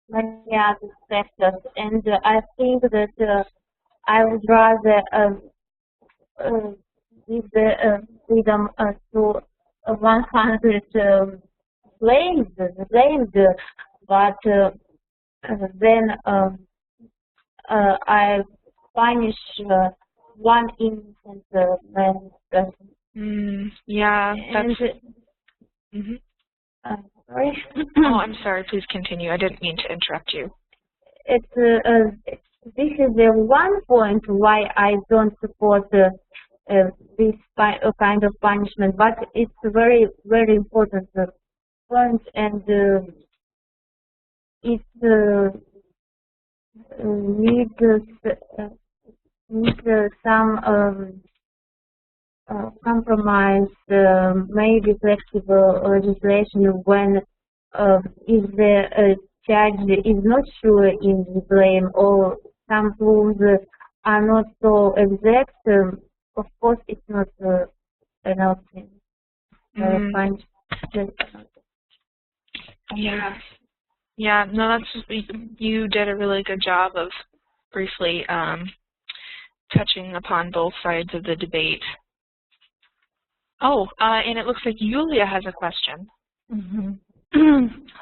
many other factors, and I think that I would rather uh, give the freedom to 100 slaves, but then I punish one innocent man person. Yeah, And that's. Mhm. sorry. Oh, I'm sorry. Please continue. I didn't mean to interrupt you. This is the one point why I don't support this kind of punishment, but it's a very, very important point, and it needs some compromise, maybe flexible legislation when if the judge is not sure in the blame or some rules are not so exact. Of course, it's not an option. Yeah. Yeah, no, you did a really good job of briefly touching upon both sides of the debate. Oh, and it looks like Yulia has a question.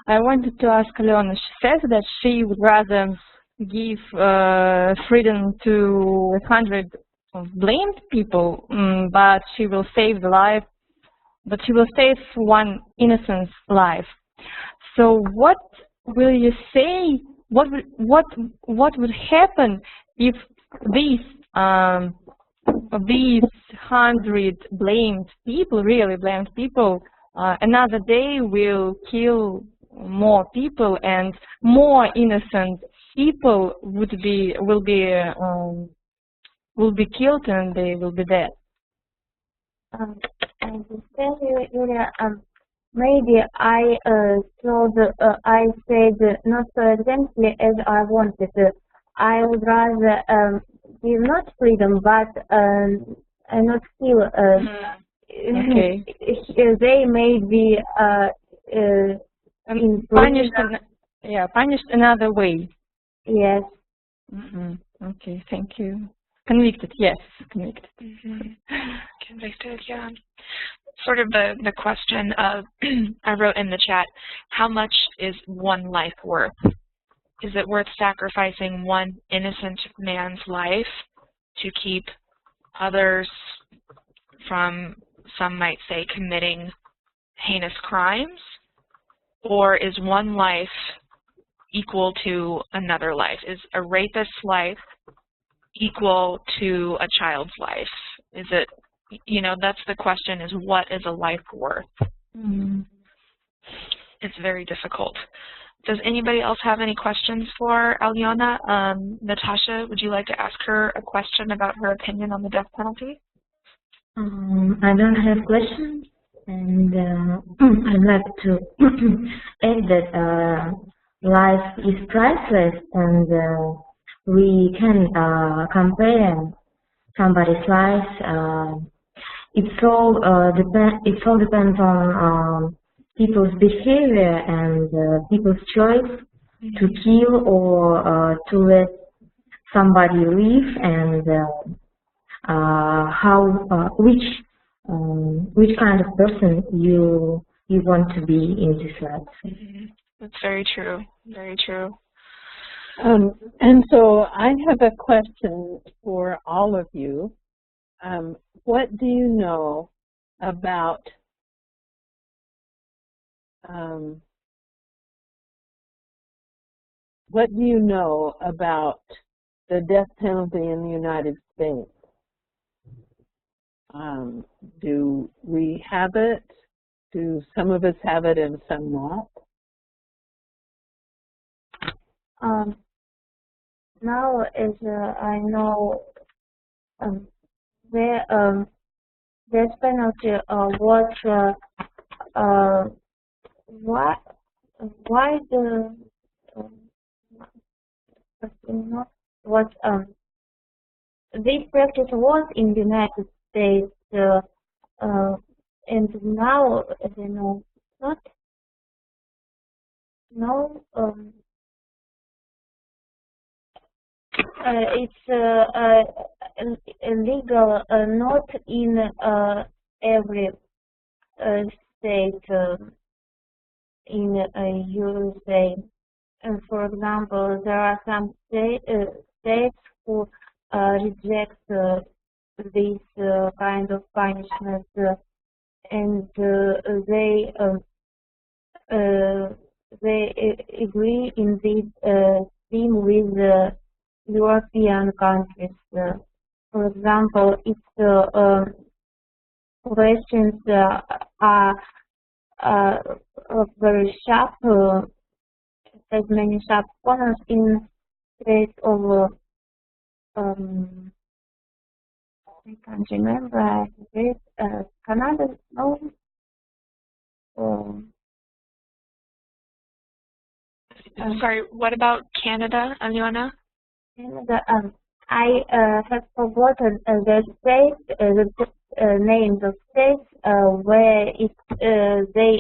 I wanted to ask Alena. She says that she would rather give freedom to 100 blamed people, but she will save the life, but she will save one innocent life. So what will you say? What would happen if these 100 blamed people, really blamed people, another day will kill more people and more innocent people will be killed and they will be dead? I understand you, Yulia. Maybe I I said not so exactly as I wanted. I would rather give not freedom, but not kill. Okay. They may be punished another way. Yes. Okay, thank you. Convicted, yes, convicted. Convicted, yeah. Sort of the question of, I wrote in the chat, how much is one life worth? Is it worth sacrificing one innocent man's life to keep others from, some might say, committing heinous crimes? Or is one life equal to another life? Is a rapist's life equal to a child's life? Is it, you know, that's the question, is what is a life worth? It's very difficult. Does anybody else have any questions for Alyona? Natasha, would you like to ask her a question about her opinion on the death penalty? I don't have questions, and I'd like to add that life is priceless, and we can compare somebody's life. It all depends on people's behavior and people's choice to kill or to let somebody live, and which kind of person you want to be in this life. That's very true. Very true. And so I have a question for all of you. What do you know about the death penalty in the United States? Do we have it? Do some of us have it and some not? Now, as I know, the death penalty was why the was this practice was in the United States, and now, as you know, not It's legal not in every state in USA. And for example, there are some states who reject this kind of punishment, and they agree in this theme with European countries. For example, if questions are very sharp, has many sharp corners in state of I can't remember. I forget. Canada, no. Sorry, what about Canada, Alyona? Canada. I have forgotten the state, the names of states where they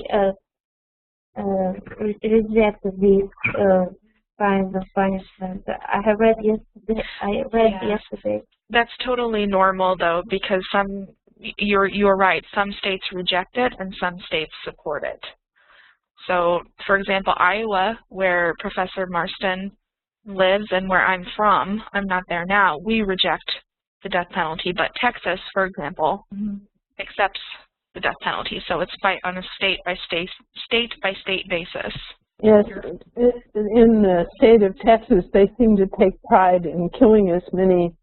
reject this kind of punishment. I have read yesterday. That's totally normal, though, because you're right. Some states reject it and some states support it. So, for example, Iowa, where Professor Marston lives and where I'm from, I'm not there now, we reject the death penalty. But Texas, for example, accepts the death penalty. So it's on a state-by-state basis. Yes, in the state of Texas, they seem to take pride in killing as many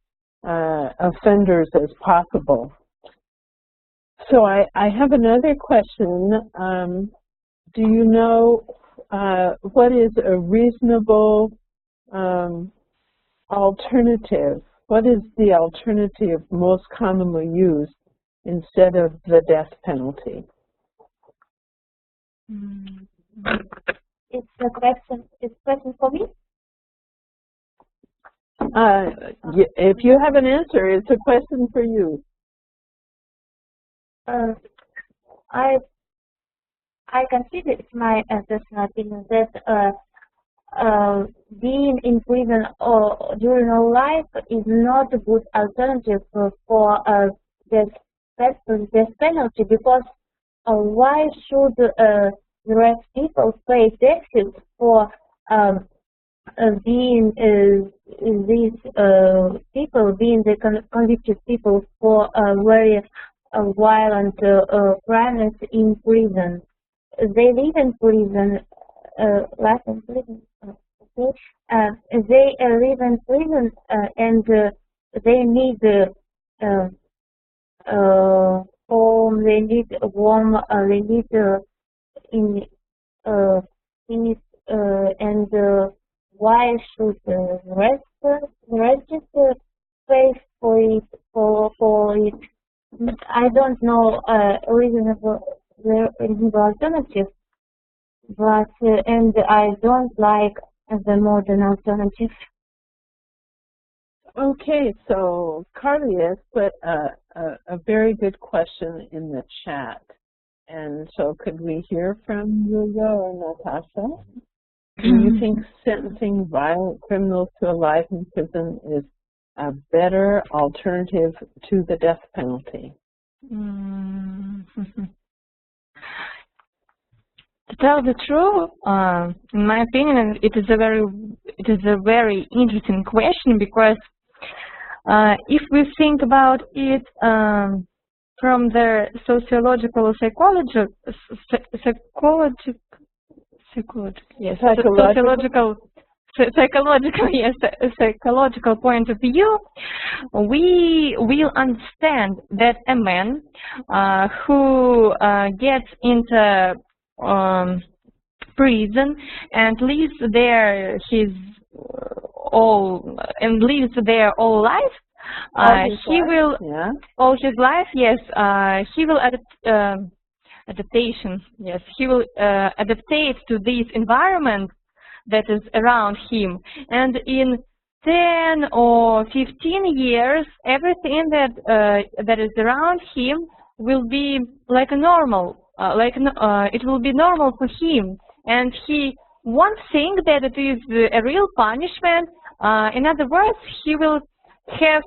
offenders as possible. So I have another question. Do you know what is a reasonable alternative? What is the alternative most commonly used instead of the death penalty? It's a question. It's a question for me. If you have an answer, it's a question for you. I consider it's my personal opinion that being in prison during our life is not a good alternative for death penalty, because why should the rest people pay taxes for being these people, being the convicted people for very violent crimes in prison? They live in prison, life in prison. Okay, they live in prison and they need home. They need warm. They need things. And why should the rest just pay for it? For it, I don't know reasonable alternative, but and I don't like the modern alternative. Okay, so Carly has put a very good question in the chat. And so could we hear from Yulia or Natasha? Do you think sentencing violent criminals to a life in prison is a better alternative to the death penalty? To tell the truth, in my opinion, it is a very interesting question, because if we think about it from the sociological, psychological point of view, we will understand that a man who gets into prison and lives there all life, he will all his life, yes, he will adaptation, yes, he will adaptate to this environment that is around him, and in 10 or 15 years, everything that is around him will be like a normal, it will be normal for him, and he won't think that it is a real punishment. In other words, he will have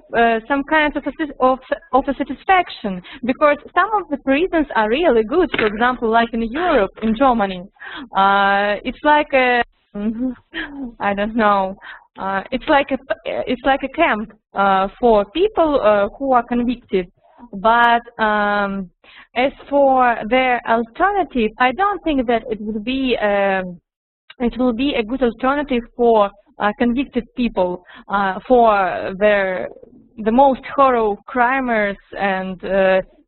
some kind of a satisfaction, because some of the prisons are really good. For example, like in Europe, in Germany, it's like a I don't know. It's like a camp for people who are convicted. But as for their alternative, I don't think that it will be a good alternative for convicted people, for the most horrible criminals and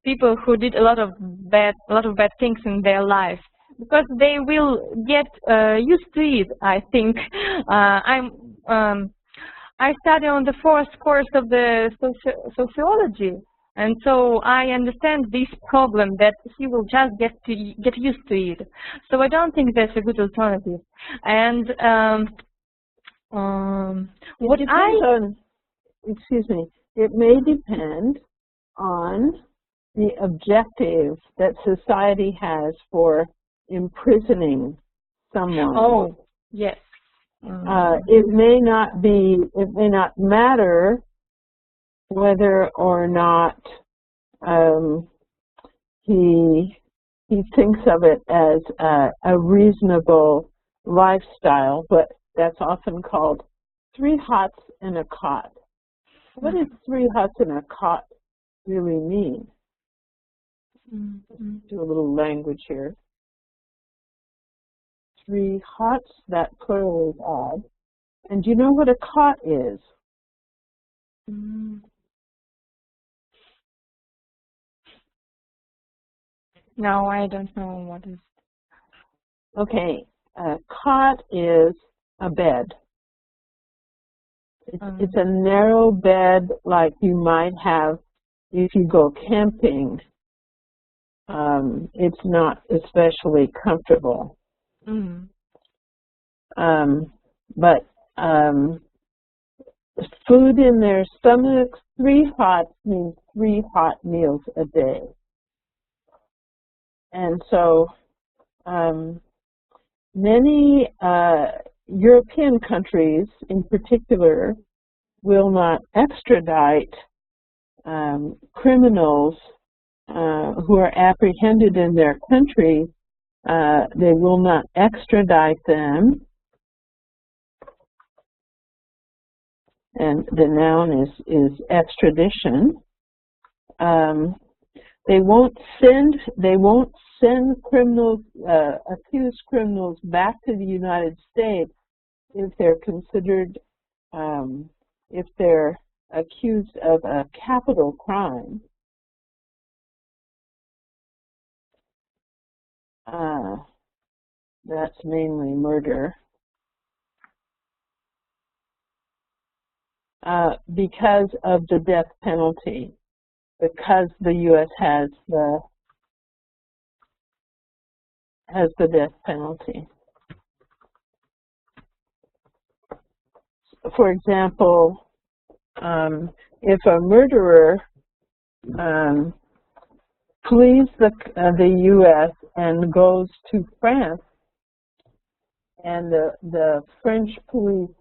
people who did a lot of bad things in their life, because they will get used to it. I think I study on the fourth course of the sociology, and so I understand this problem, that he will just get used to it. So I don't think that's a good alternative. And it depends on, excuse me, it may depend on the objective that society has for imprisoning someone. Oh, yes. It may not matter whether or not he thinks of it as a reasonable lifestyle, but that's often called 3 hots and a cot. What does 3 hots and a cot really mean? Do a little language here. 3 hots, that plural is odd. And do you know what a cot is? No, I don't know what is. Okay, a cot is a bed. It's a narrow bed like you might have if you go camping. It's not especially comfortable. But food in their stomachs, 3 hots means 3 hot meals a day. And so many European countries in particular will not extradite criminals who are apprehended in their country. They will not extradite them. And the noun is extradition. They won't send criminals, accused criminals, back to the United States if they're considered, if they're accused of a capital crime. That's mainly murder. Because of the death penalty, because the U.S. has the death penalty. For example, if a murderer flees the U.S. and goes to France, and the French police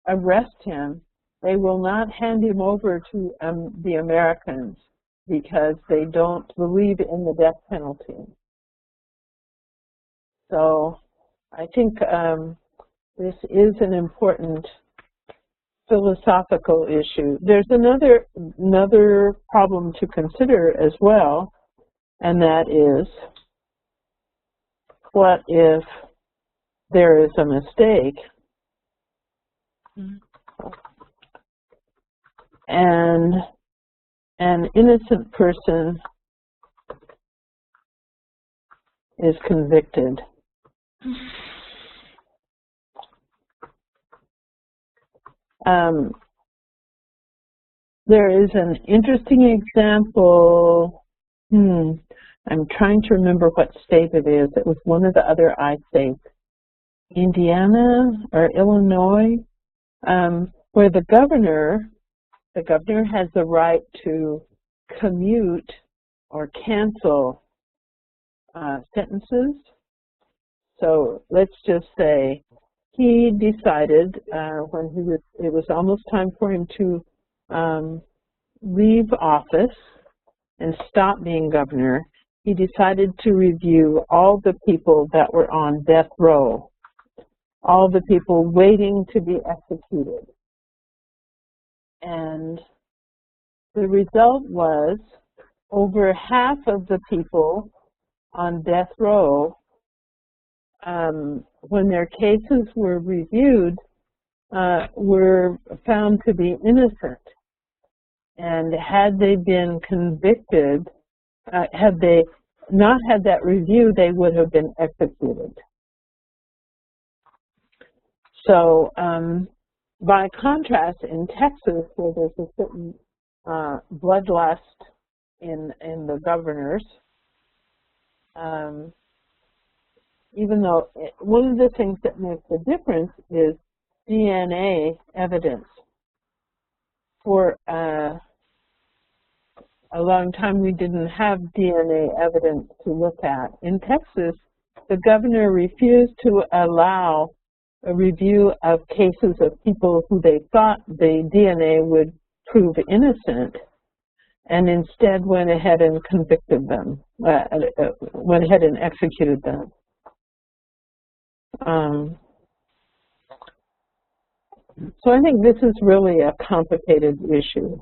arrest him, they will not hand him over to the Americans because they don't believe in the death penalty. So I think this is an important philosophical issue. There's another problem to consider as well, and that is, what if there is a mistake and an innocent person is convicted? There is an interesting example. I'm trying to remember what state it is. It was one of the other I states, Indiana or Illinois, where the governor has the right to commute or cancel sentences. So let's just say he decided when it was almost time for him to leave office and stop being governor, he decided to review all the people that were on death row, all the people waiting to be executed. And the result was over half of the people on death row, when their cases were reviewed, were found to be innocent. And had they been convicted, had they not had that review, they would have been executed. So, by contrast, in Texas, where there's a certain bloodlust in the governors, even though one of the things that makes a difference is DNA evidence. For a long time, we didn't have DNA evidence to look at. In Texas, the governor refused to allow a review of cases of people who they thought the DNA would prove innocent, and instead went ahead and convicted them, went ahead and executed them. So I think this is really a complicated issue.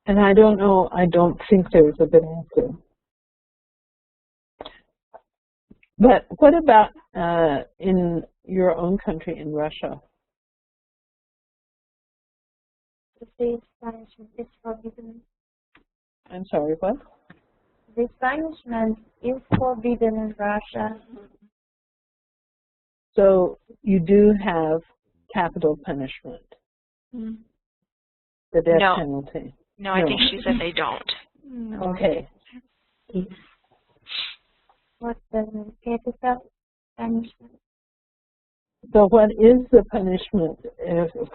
And I don't know, I don't think there's a good answer. But what about in your own country, in Russia? This punishment is forbidden. I'm sorry, what? This punishment is forbidden in Russia. So you do have capital punishment, the death penalty. No, I think she said they don't. Okay. What's the capital punishment? So what is the punishment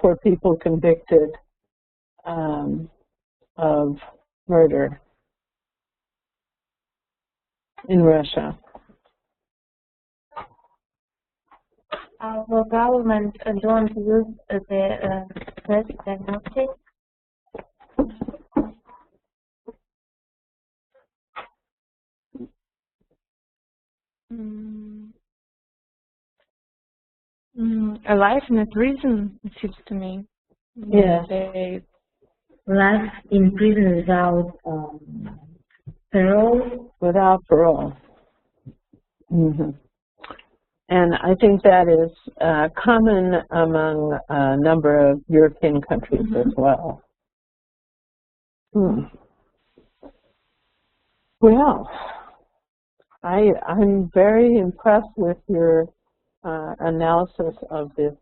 for people convicted of murder in Russia? Our government don't use the death penalty. A life in a prison, it seems to me. Yes. Life in prison without parole. Without parole. Mm-hmm. And I think that is common among a number of European countries as well. Well, I'm very impressed with your analysis of this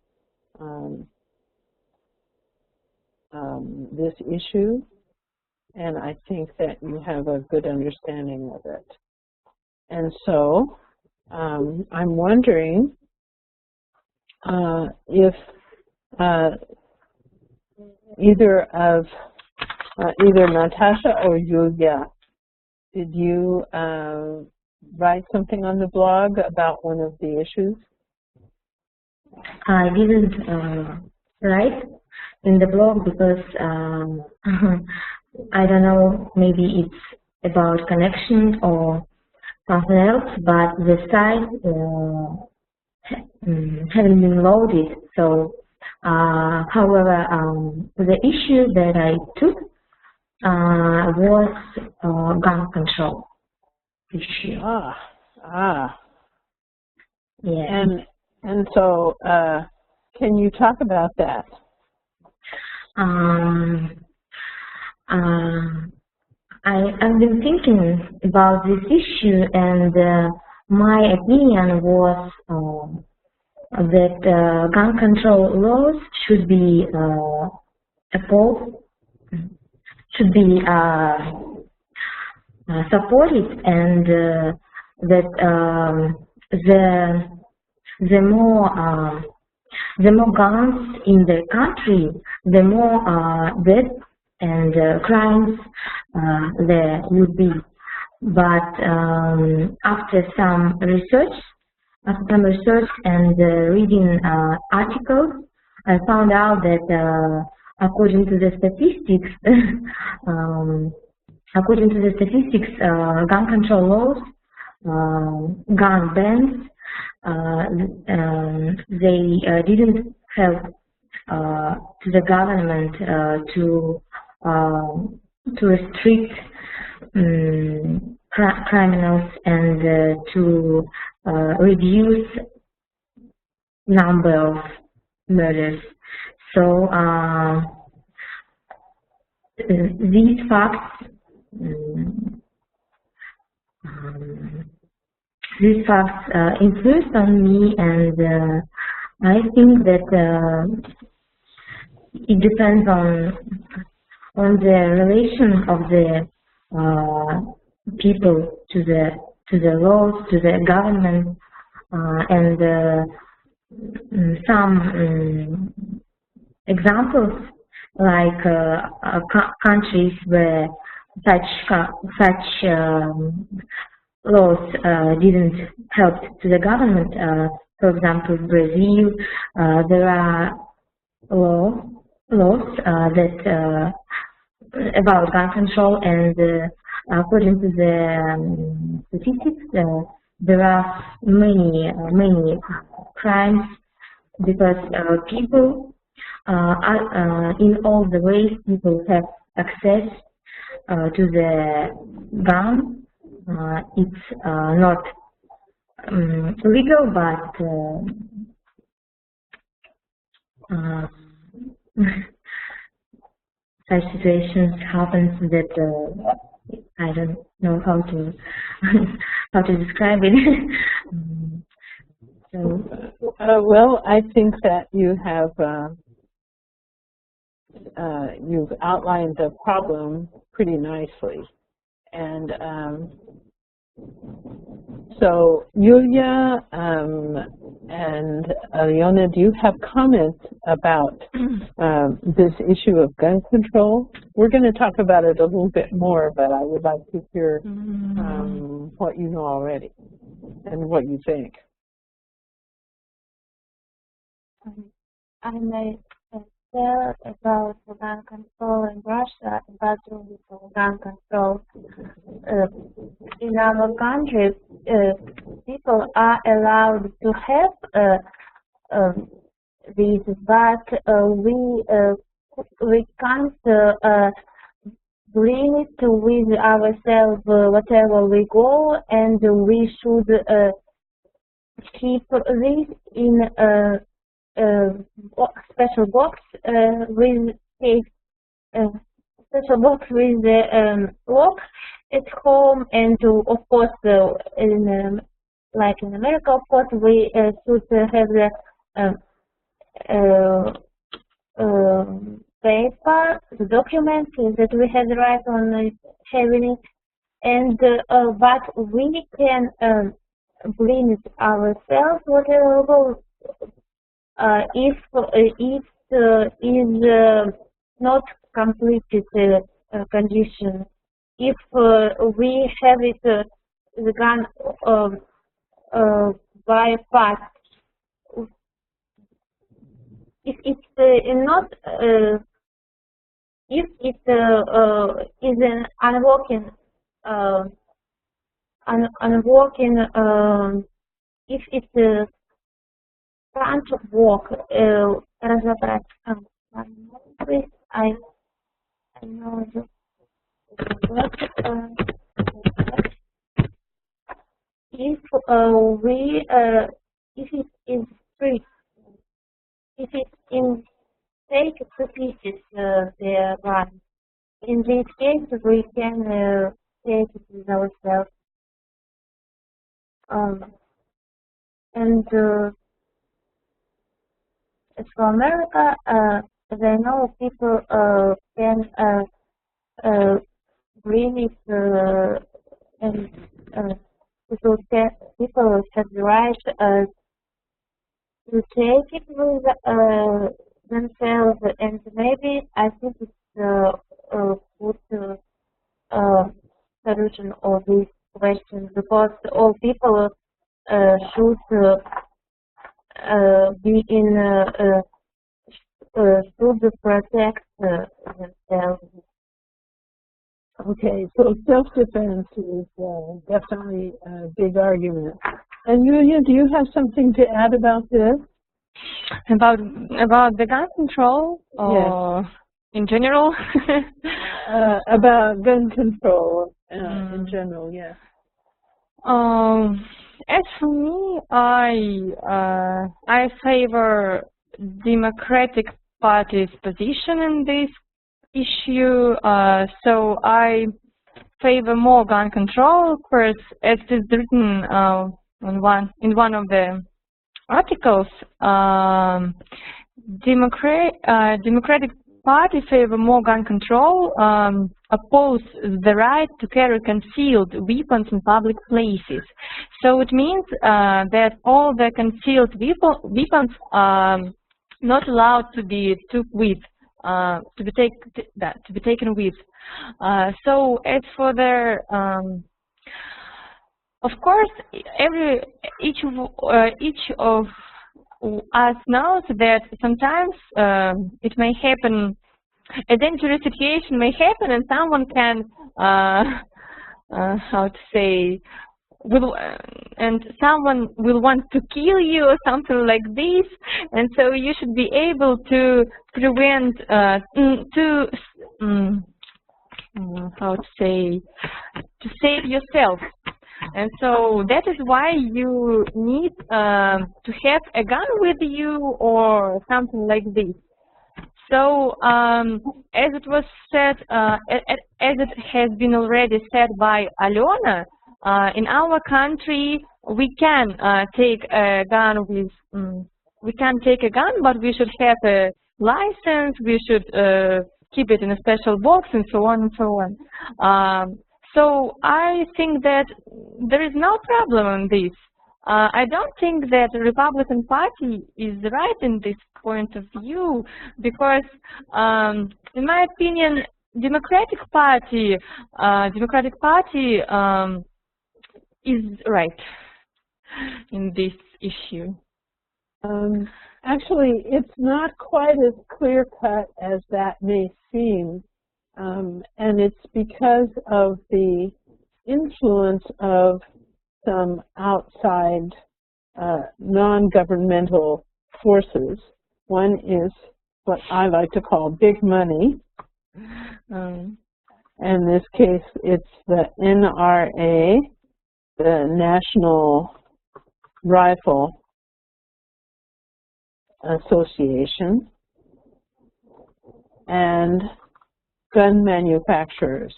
this issue, and I think that you have a good understanding of it. And so I'm wondering if either Natasha or Yulia, did you write something on the blog about one of the issues? I didn't write in the blog because I don't know, maybe it's about connection or something else, but the site hasn't been loaded. So, however, the issue that I took was gun control issue. Yeah. And so, can you talk about that? I've been thinking about this issue, and my opinion was that gun control laws should be supported, and that the more guns in the country, the more death and crimes there would be. But after some research, after some research and reading articles, I found out that according to the statistics, gun control laws, gun bans, they didn't help to the government to restrict criminals and to reduce number of murders. So these facts influenced on me, and I think that it depends on the relation of the people to the laws, to the government, and some examples like countries where such laws didn't help to the government. For example, Brazil, there are laws that about gun control, and according to the statistics, there are many crimes because people in all the ways people have access to the gun. It's not legal, but such situations happens that I don't know how to how to describe it. So, well, I think that you have you've outlined the problem pretty nicely, and so Yulia and Aliona, do you have comments about this issue of gun control? We're going to talk about it a little bit more, but I would like to hear what you know already and what you think. I may tell about the gun control in Russia, about the gun control. In our country, people are allowed to have these, but we can't bring it with ourselves whatever we go, and we should keep this in a special box with a special box with the lock at home, and of course, like in America, of course, we should have the paper, the documents that we have the right on having it, and but we can bring it ourselves whatever we go. If it is not completed condition, if we have it the gun by part, if it's not if it is an unworking if it can't work, разобрать. Please, I know if we if it is free, if it's in take to pieces the gun. In this case, we can take it with ourselves. And as for America, as I know, people can bring it and people have the right to take it with themselves, and maybe I think it's a good solution of this question, because all people should be in should protect themselves. Okay, so self-defense is definitely a big argument. And Yulia, do you have something to add about this? About the gun control, or yes. In general? About gun control in general, yes. As for me, I favor Democratic Party's position in this issue. So I favor more gun control. Of course, as is written in one of the articles, Democratic Party favor more gun control, oppose the right to carry concealed weapons in public places. So it means that all the concealed weapons are not allowed to be to be taken with. So as for their of course, each of us knows that sometimes it may happen, a dangerous situation may happen, and someone can, how to say, and someone will want to kill you or something like this, and so you should be able to prevent, how to say, to save yourself. And so that is why you need to have a gun with you or something like this. So as it was said, as it has been already said by Alona, in our country we can take a gun with, we can take a gun, but we should have a license, we should keep it in a special box, and so on and so on. So I think that there is no problem on this. I don't think that the Republican Party is right in this point of view, because, in my opinion, Democratic Party is right in this issue. Actually, it's not quite as clear-cut as that may seem. And it's because of the influence of some outside non-governmental forces. One is what I like to call big money. In this case, it's the NRA, the National Rifle Association, and gun manufacturers.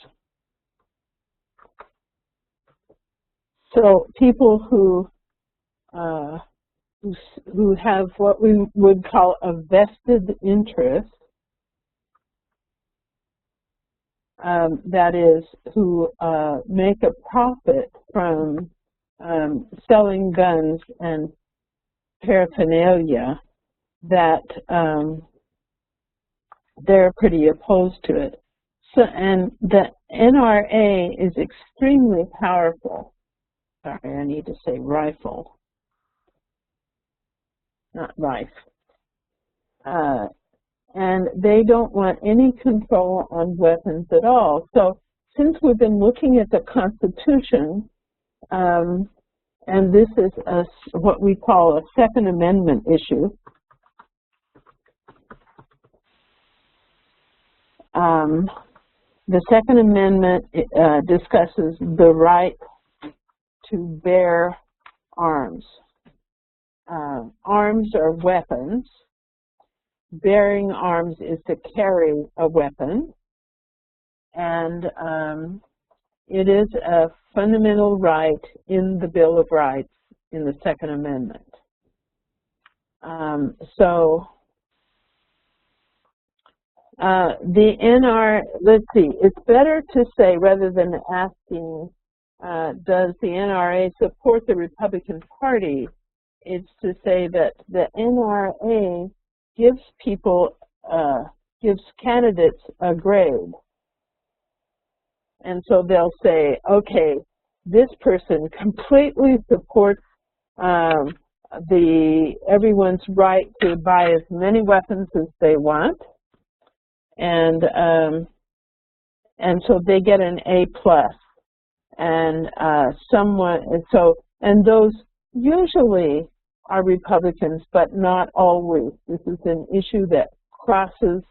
So people who have what we would call a vested interest, that is, who make a profit from selling guns and paraphernalia, that they're pretty opposed to it. So, and the NRA is extremely powerful. Sorry, I need to say rifle, not rife. And they don't want any control on weapons at all. So since we've been looking at the Constitution, and this is what we call a Second Amendment issue, the Second Amendment discusses the right to bear arms. Arms are weapons. Bearing arms is to carry a weapon. And it is a fundamental right in the Bill of Rights in the Second Amendment. Let's see, it's better to say, rather than asking, does the NRA support the Republican Party, it's to say that the NRA gives people, gives candidates a grade. And so they'll say, okay, this person completely supports everyone's right to buy as many weapons as they want, and so they get an A+. And and those usually are Republicans, but not always. This is an issue that crosses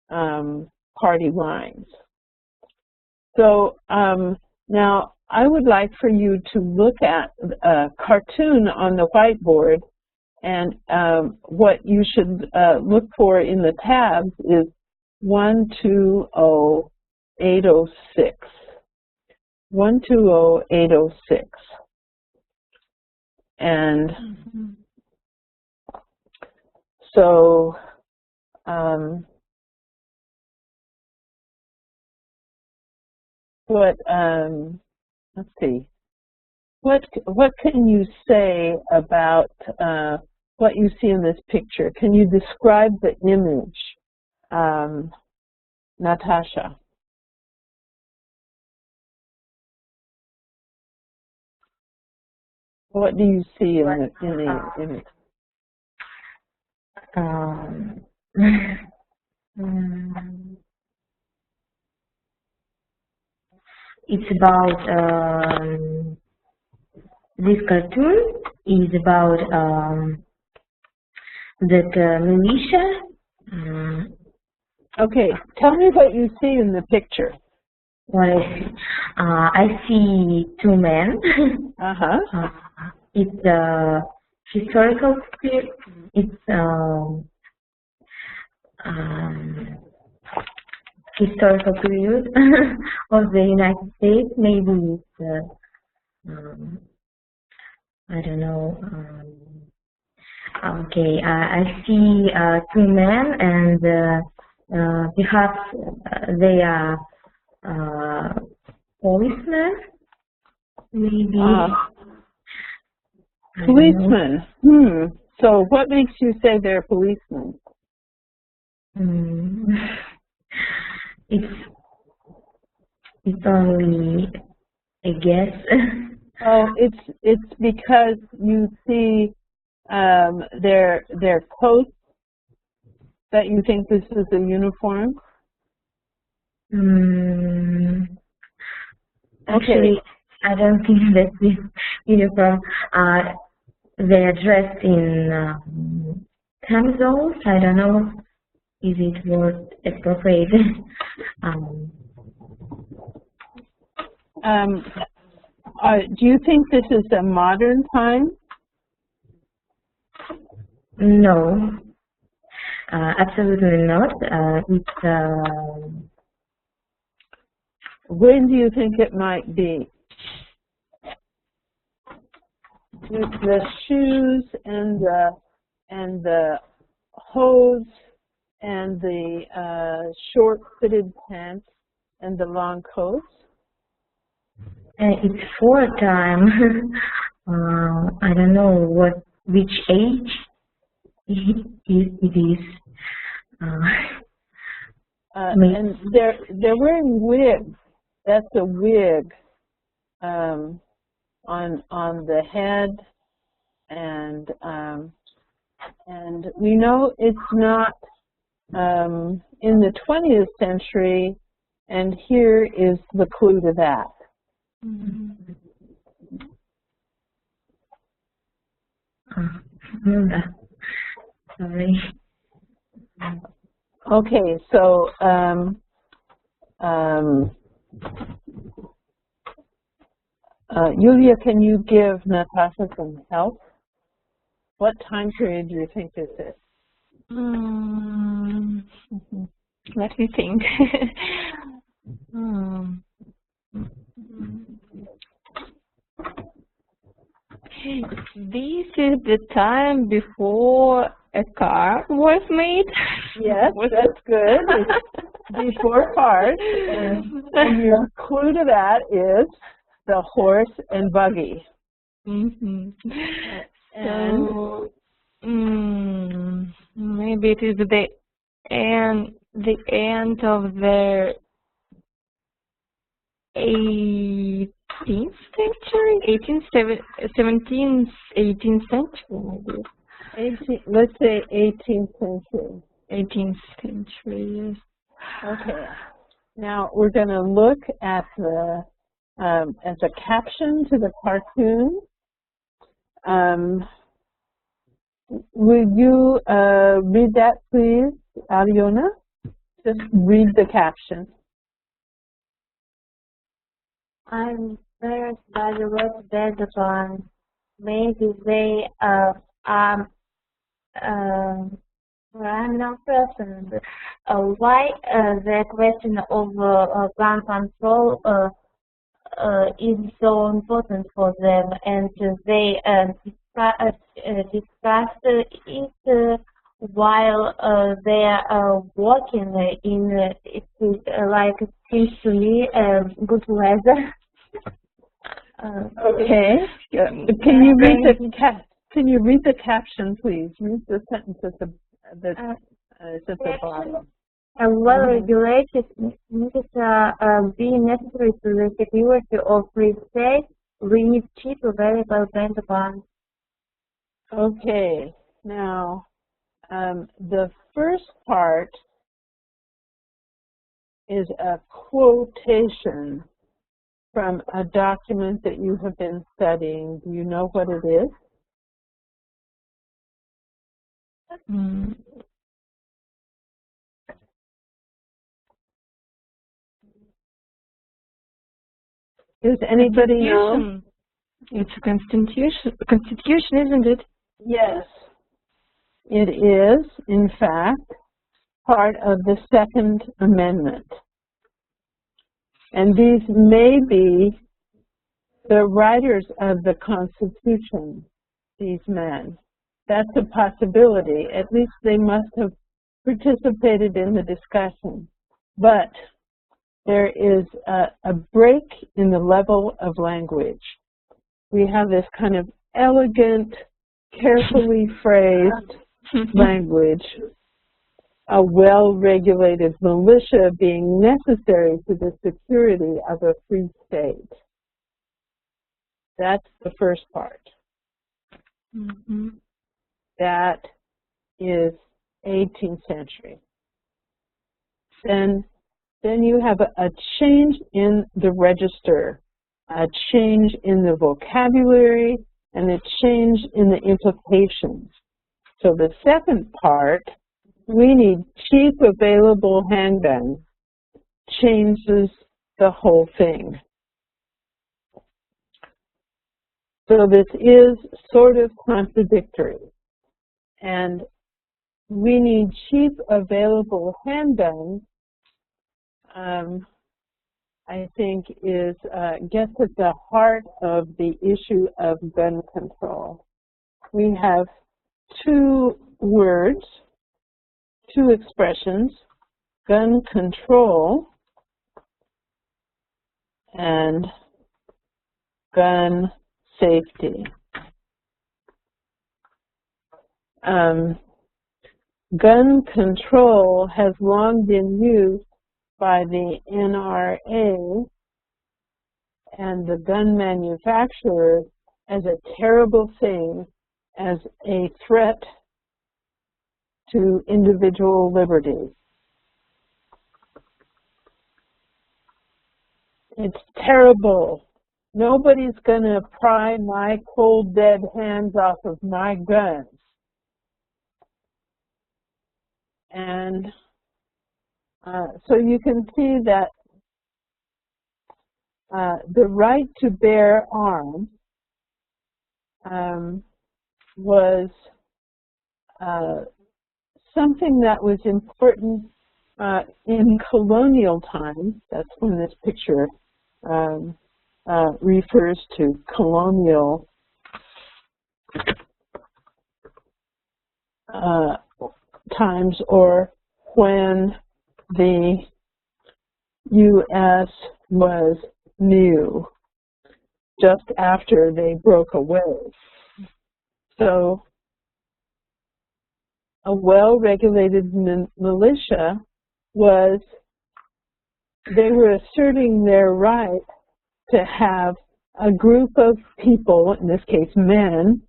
party lines. So now I would like for you to look at a cartoon on the whiteboard, and what you should look for in the tabs is 120806. 120806. And so let's see, what can you say about what you see in this picture? Can you describe the image, Natasha? What do you see in the image? It's about this cartoon is about that militia. Okay, tell me what you see in the picture. What I see two men. It's historical. It's historical period of the United States. Maybe it's I don't know. Okay, I see two men, and perhaps they are policemen. Maybe. Policemen. So what makes you say they're policemen? It's only a guess. Oh, it's because you see their coats that you think this is a uniform? Actually, I don't think that this uniform. They are dressed in camisoles. I don't know if it was appropriate. Do you think this is a modern time? No, absolutely not. It's. When do you think it might be? With the shoes and the hose and the short-fitted pants and the long coats. It's wartime. I don't know which age it is. And they're wearing wigs. That's a wig on the head, and we know it's not in the 20th century, and here is the clue to that. Sorry. Okay, so Yulia, can you give Natasha some help? What time period do you think this is? Let me think. This is the time before a car was made. Yes, that's good. It's before cars. And your clue to that is the horse and buggy. And So, maybe it is the end of the 18th century, 18th century, maybe. Let's say 18th century. 18th century, yes. Okay. Now we're going to look at the as a caption to the cartoon. Will you read that, please, Aliona? Just read the caption. I'm embarrassed by the word Benjamin. Maybe they are random person. Why the question of gun control is so important for them, and they discuss it while they are walking in it is like it seems to me good weather. Okay. Can you read the caption, please? Read the sentence at the bottom. A well-regulated needs be necessary to the security of free state. We need cheap, available Pentagon. Okay. Now, the first part is a quotation from a document that you have been studying. Do you know what it is? Mm. Does anybody know? It's a constitution, isn't it? Yes. It is, in fact, part of the Second Amendment. And these may be the writers of the Constitution, these men. That's a possibility. At least they must have participated in the discussion. But there is a break in the level of language. We have this kind of elegant, carefully phrased language, a well-regulated militia being necessary to the security of a free state. That's the first part. Mm-hmm. That is 18th century. Then you have a change in the register, a change in the vocabulary, and a change in the implications. So the second part, we need cheap available handguns, changes the whole thing. So this is sort of contradictory. And we need cheap available handguns, I think gets at the heart of the issue of gun control. We have two words, two expressions, gun control and gun safety. Gun control has long been used by the NRA and the gun manufacturers as a terrible thing, as a threat to individual liberty. It's terrible. Nobody's going to pry my cold, dead hands off of my guns. And so you can see that the right to bear arms was something that was important in colonial times. That's when this picture refers to colonial times, or when the U.S. was new, just after they broke away. So a well-regulated militia they were asserting their right to have a group of people, in this case men,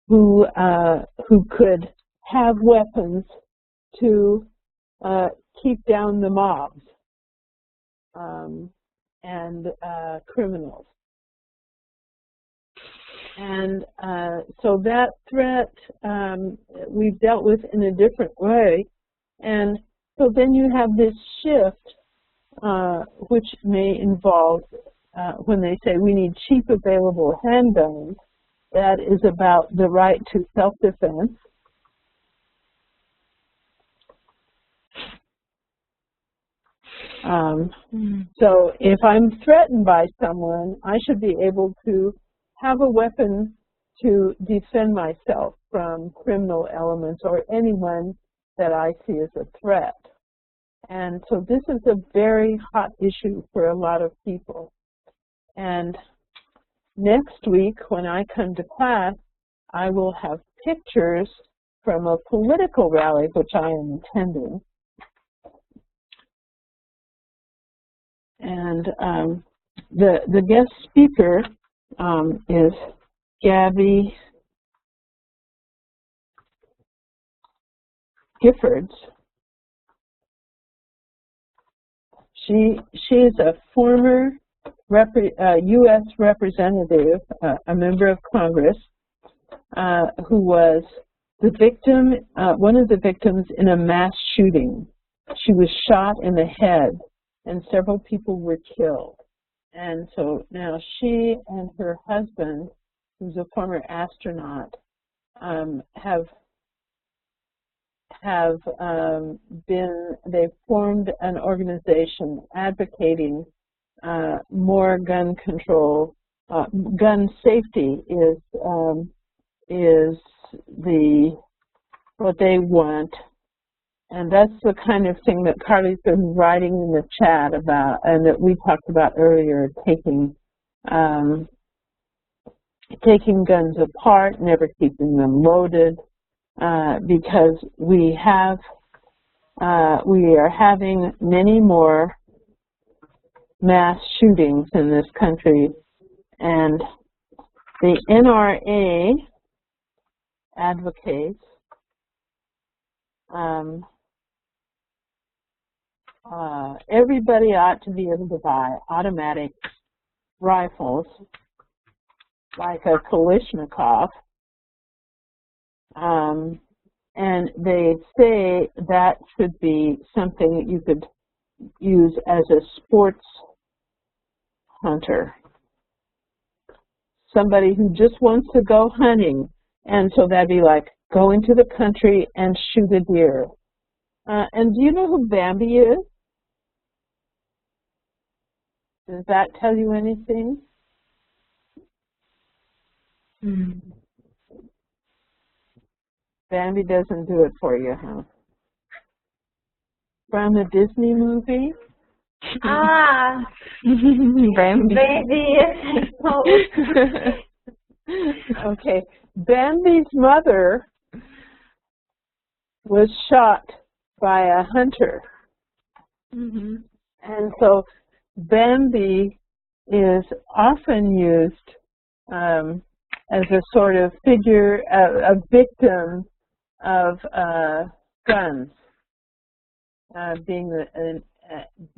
who could have weapons to keep down the mobs and criminals. And so that threat we've dealt with in a different way. And so then you have this shift, which may involve, when they say we need cheap available handguns, that is about the right to self-defense. So if I'm threatened by someone, I should be able to have a weapon to defend myself from criminal elements or anyone that I see as a threat. And so this is a very hot issue for a lot of people. And next week, when I come to class, I will have pictures from a political rally, which I am attending. And the guest speaker is Gabby Giffords. She is a former U.S. representative, a member of Congress, who was the victim, one of the victims in a mass shooting. She was shot in the head, and several people were killed. And so now she and her husband, who's a former astronaut, they've formed an organization advocating more gun control. Gun safety is what they want. And that's the kind of thing that Carly's been writing in the chat about, and that we talked about earlier, taking guns apart, never keeping them loaded, because we are having many more mass shootings in this country, and the NRA advocates everybody ought to be able to buy automatic rifles like a Kalashnikov, and they say that should be something that you could use as a sports hunter, somebody who just wants to go hunting, and so that'd be like go into the country and shoot a deer. And do you know who Bambi is? Does that tell you anything? Bambi doesn't do it for you, huh? From the Disney movie? Ah, Bambi. baby. Okay. Bambi's mother was shot by a hunter. And so Bambi is often used as a sort of figure, a victim of guns, being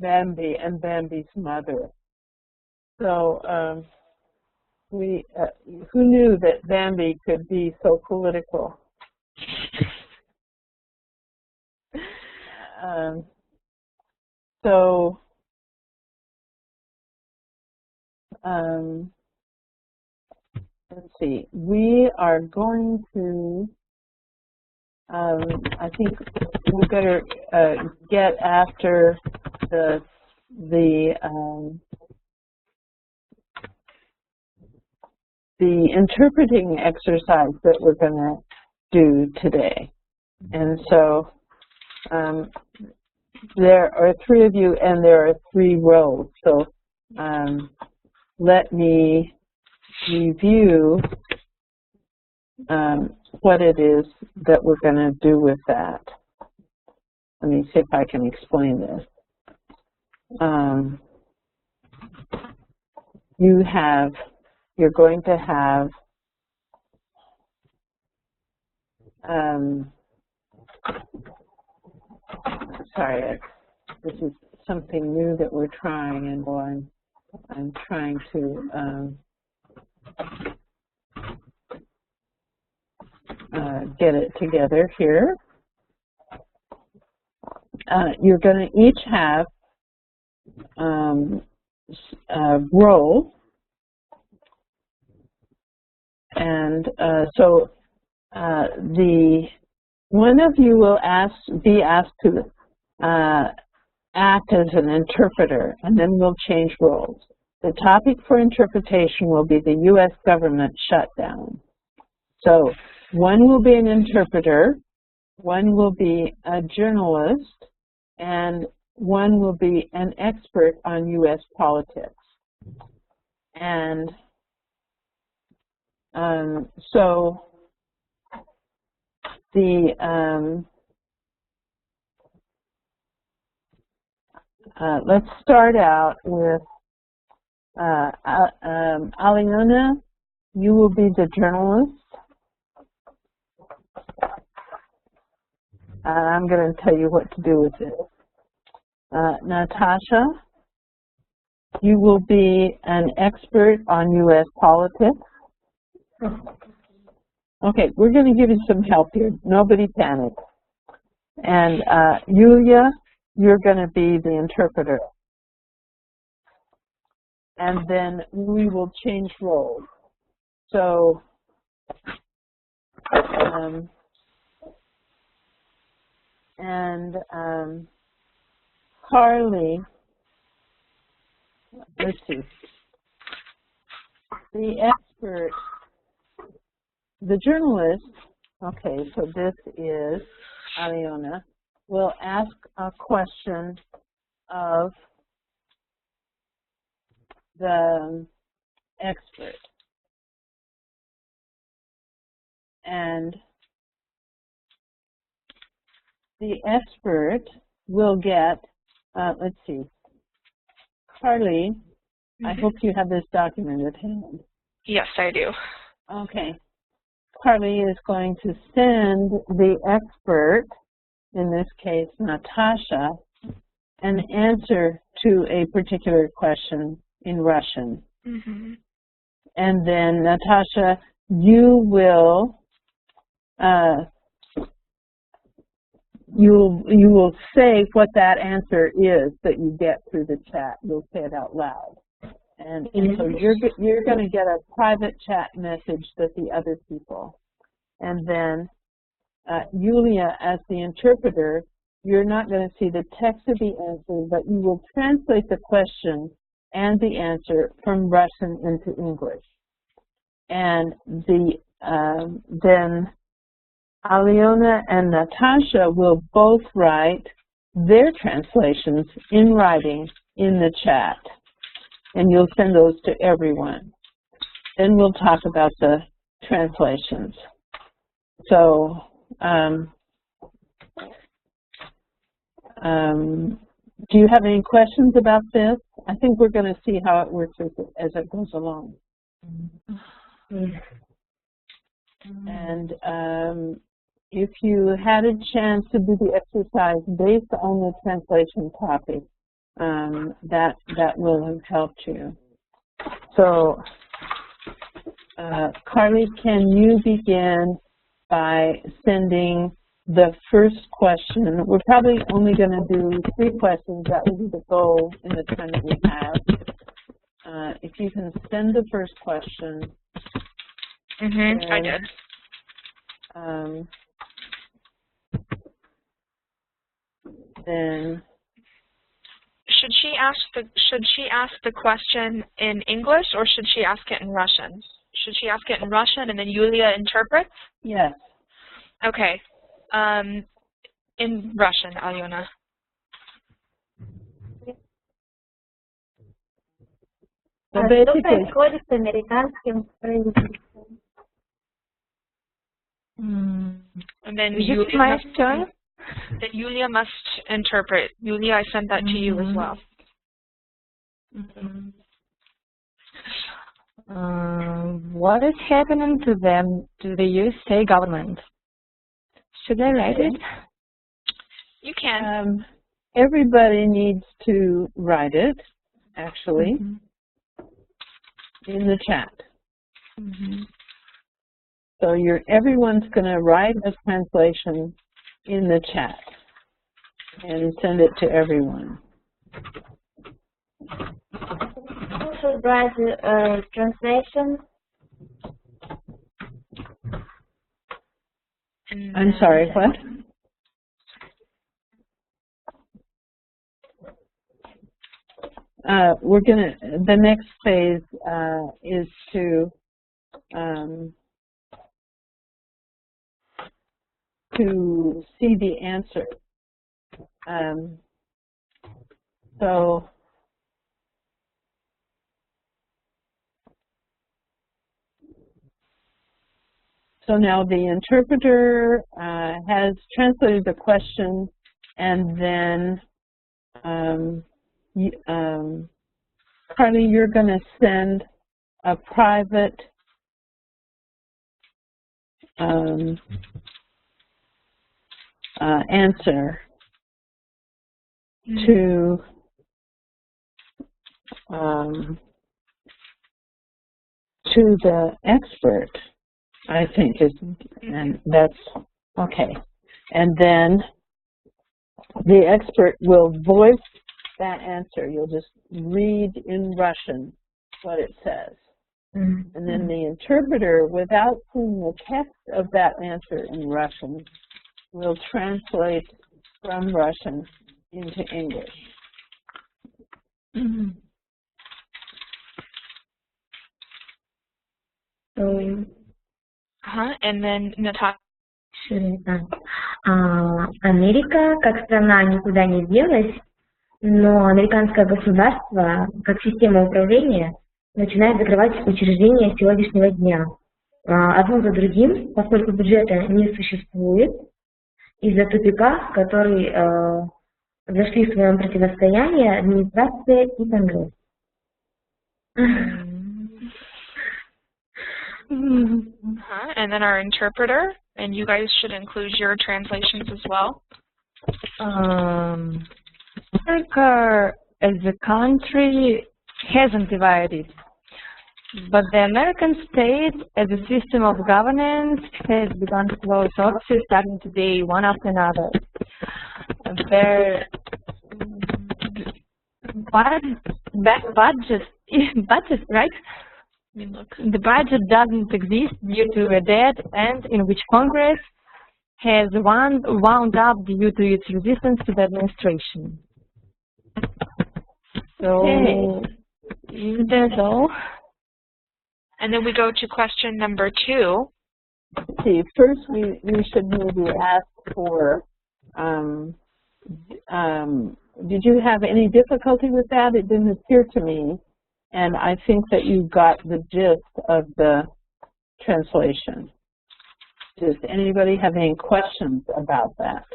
Bambi and Bambi's mother. So who knew that Bambi could be so political? Let's see. We are going to, I think we better get after the interpreting exercise that we're going to do today. And so there are three of you, and there are three rows. So let me review what it is that we're going to do with that. Let me see if I can explain this. you're going to have sorry, this is something new that we're trying, and I'm trying to get it together here. You're going to each have a role, and so one of you will be asked to act as an interpreter, and then we'll change roles. The topic for interpretation will be the U.S. government shutdown. So one will be an interpreter, one will be a journalist, and one will be an expert on U.S. politics. And so let's start out with Aliona. You will be the journalist. I'm going to tell you what to do with it. Natasha, you will be an expert on U.S. politics. Okay, we're going to give you some help here. Nobody panic. And Yulia, you're going to be the interpreter. And then we will change roles. So, Carly, let's see, the expert, the journalist, okay, so this is Aliona, will ask a question of the expert. And the expert will get, let's see, Carly, I hope you have this document at hand. Yes, I do. Okay. Carly is going to send the expert, in this case Natasha, an answer to a particular question in Russian. And then Natasha, you will you will say what that answer is that you get through the chat. You'll say it out loud. And so you're going to get a private chat message that the other people. And then Yulia, as the interpreter, you're not going to see the text of the answer, but you will translate the question and the answer from Russian into English. And then Aliona and Natasha will both write their translations in writing in the chat. And you'll send those to everyone. Then we'll talk about the translations. So, do you have any questions about this? I think we're going to see how it works as it goes along. And if you had a chance to do the exercise based on the translation topic, that will have helped you. So, Carly, can you begin by sending the first question? We're probably only going to do 3 questions. That will be the goal in the time that we have. If you can send the first question. Then, I did. Then should she ask the question in English, or should she ask it in Russian? Should she ask it in Russian and then Yulia interprets? Yes. Okay. In Russian, Aliona. So basically, and then Is it my turn? Then Yulia must interpret. Yulia, I sent that to you as well. What is happening to them, to the USA government? Should I write it? You can. Everybody needs to write it, actually, in the chat. So everyone's going to write a translation in the chat and send it to everyone. Who should write a translation? I'm sorry, what? The next phase is to see the answer. So now the interpreter has translated the question, and then Carly, you're going to send a private answer to the expert, I think, and that's okay. And then the expert will voice that answer. You'll just read in Russian what it says. And then the interpreter, without seeing the text of that answer in Russian, will translate from Russian into English. And then Natasha. Америка как страна никуда не делась, но американское государство, как система управления, начинает закрывать учреждения сегодняшнего дня. Одно за другим, поскольку бюджета не существует, из-за тупика, в который зашли в своем противостоянии администрация и Конгресс. And then our interpreter, and you guys should include your translations as well. America as a country hasn't divided, but the American state as a system of governance has begun to close offices starting today, one after another. Their budget, right? The budget doesn't exist due to a dead end in which Congress has wound up due to its resistance to the administration. So, that's all. And then we go to question number 2. See, first we should maybe ask for, did you have any difficulty with that? It didn't appear to me. And I think that you got the gist of the translation. Does anybody have any questions about that?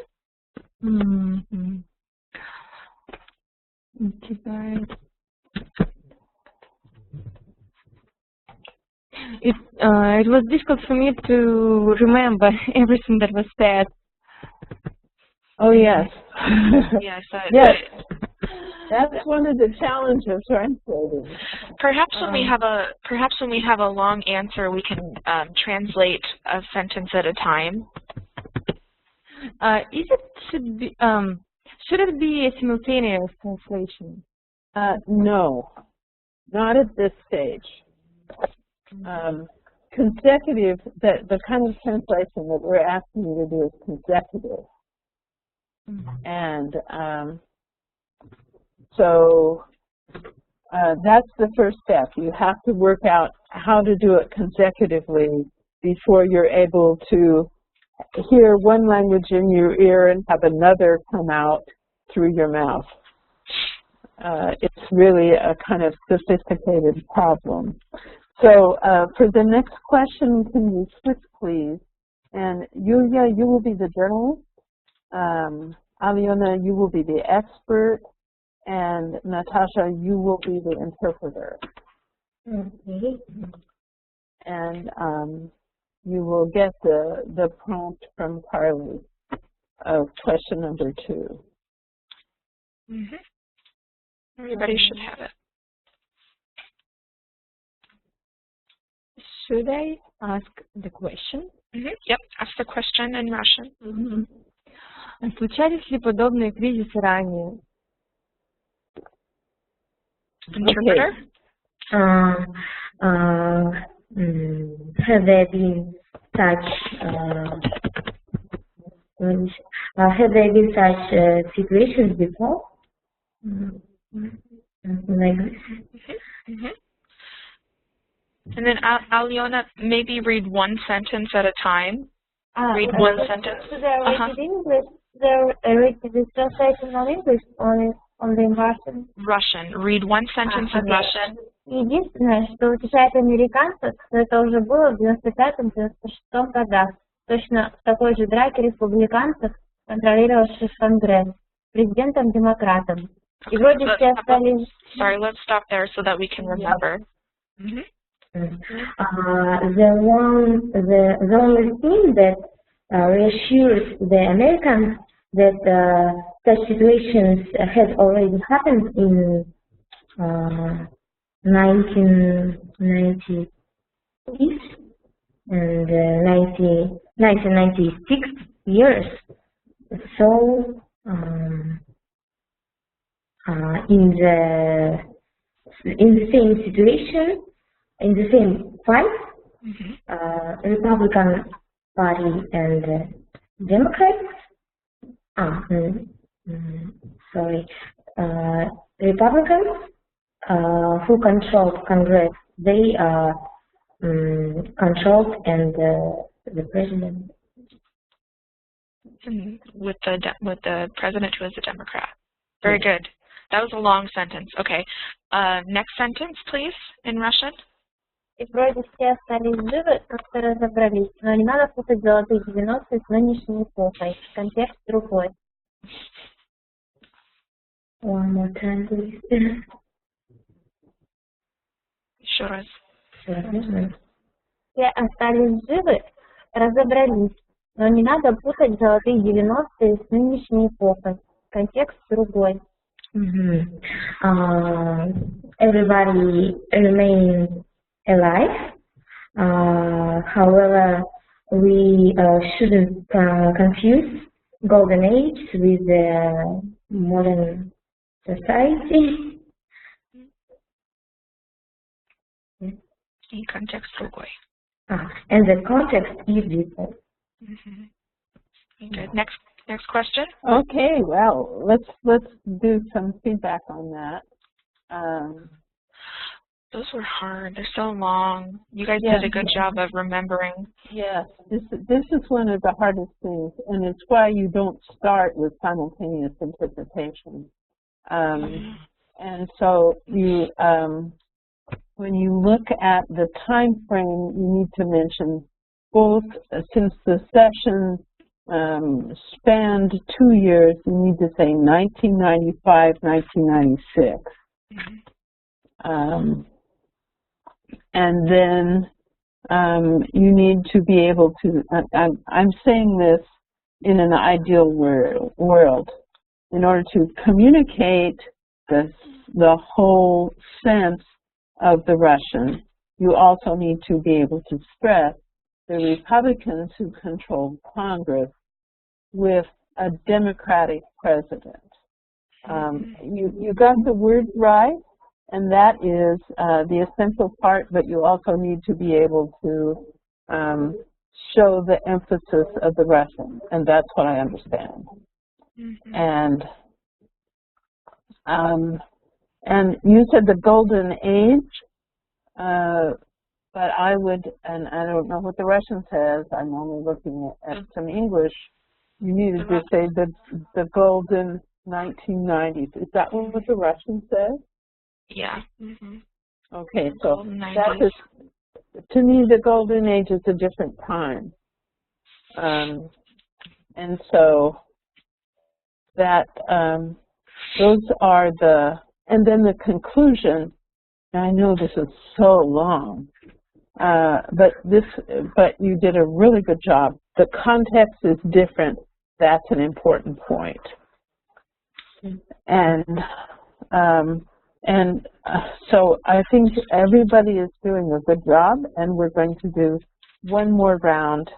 It was difficult for me to remember everything that was said. Oh yes. Yes. Yes. That's one of the challenges of translating. Perhaps when we have a long answer, we can translate a sentence at a time. Should it be a simultaneous translation? No, not at this stage. Consecutive, the kind of translation that we're asking you to do is consecutive. And so that's the first step. You have to work out how to do it consecutively before you're able to hear one language in your ear and have another come out through your mouth. It's really a kind of sophisticated problem. So for the next question, can you switch, please? And Yulia, you will be the journalist. Aliona, you will be the expert. And Natasha, you will be the interpreter. Okay. And you will get the prompt from Carly of question number 2. Everybody should have it. Should I ask the question? Yep, ask the question in Russian. Случались ли подобные кризисы ранее? Interpreter? Have there been such situations before? Like this? And then Alyona, maybe read one sentence at a time. Read one sentence. So they're rated English. They're rated this translation on English, only in Russian. Russian. Read one sentence in Russian. Единственное, что утешает американцев, что это уже было в 95-96 годах. Точно в такой же драке республиканцев, контролировавших Конгресс, президентом-демократом. И вроде все остались... Sorry, let's stop there so that we can remember. The only thing that reassures the Americans that such situations had already happened in 1990s and 1996 years. So in the same situation, in the same fight, Republican Party and Democrats, Republicans who controlled Congress, they controlled and the president. With the president who is a Democrat. Very good. That was a long sentence. Okay. Next sentence, please, in Russian. И вроде все остались живы, как-то разобрались. Но не надо путать золотые 90-е с нынешней эпохой. Контекст другой. One more time, please. Еще раз. Все остались живы, разобрались. Но не надо путать золотые 90-е с нынешней эпохой. Контекст другой. Everybody remains alive. However, we shouldn't confuse golden age with the modern society. И контекст другой. And the context is different. Good. Next question. Okay, well, let's do some feedback on that. Those were hard. They're so long. You guys did a good job of remembering. Yes, this is one of the hardest things, and it's why you don't start with simultaneous interpretation. And so you, when you look at the time frame, you need to mention both, since the session spanned 2 years, you need to say 1995, 1996. And then you need to be able to, I'm saying this in an ideal world, in order to communicate the whole sense of the Russian, you also need to be able to stress the Republicans who control Congress with a Democratic president. You got the word right, and that is the essential part, but you also need to be able to show the emphasis of the Russian, and that's what I understand. And you said the golden age, but I would, and I don't know what the Russian says, I'm only looking at some English, you needed to say the golden 1990s. Is that what the Russian says? Yeah. Okay, so that is, to me, the golden age is a different time. And so that, those are the, and then the conclusion I know this is so long, but you did a really good job. The context is different. That's an important point. So I think everybody is doing a good job, and we're going to do one more round,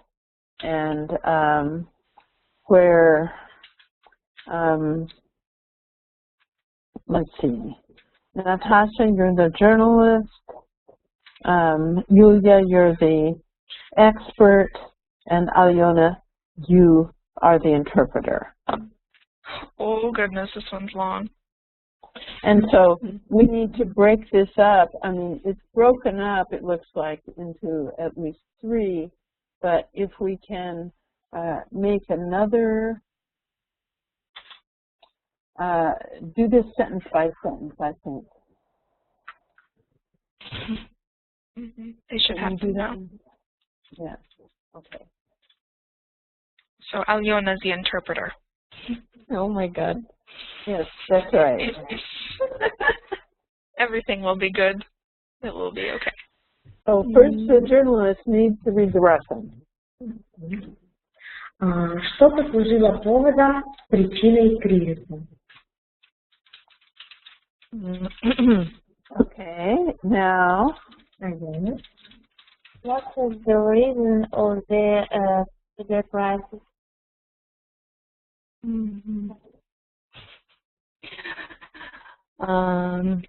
and where let's see, Natasha, you're the journalist. Yulia, you're the expert, and Alyona, you are the interpreter. Oh goodness, this one's long. And so we need to break this up. I mean, it's broken up, it looks like, into at least 3, but if we can make another, do this sentence by sentence, I think. They should have to now. Yeah, okay. So Alyona's the interpreter. Oh my God. Yes, that's right. Everything will be good. It will be okay. So first, the journalist needs to read the Russian. Что послужило поводом, причиной кризиса? Okay, now. What is the reason of the crisis?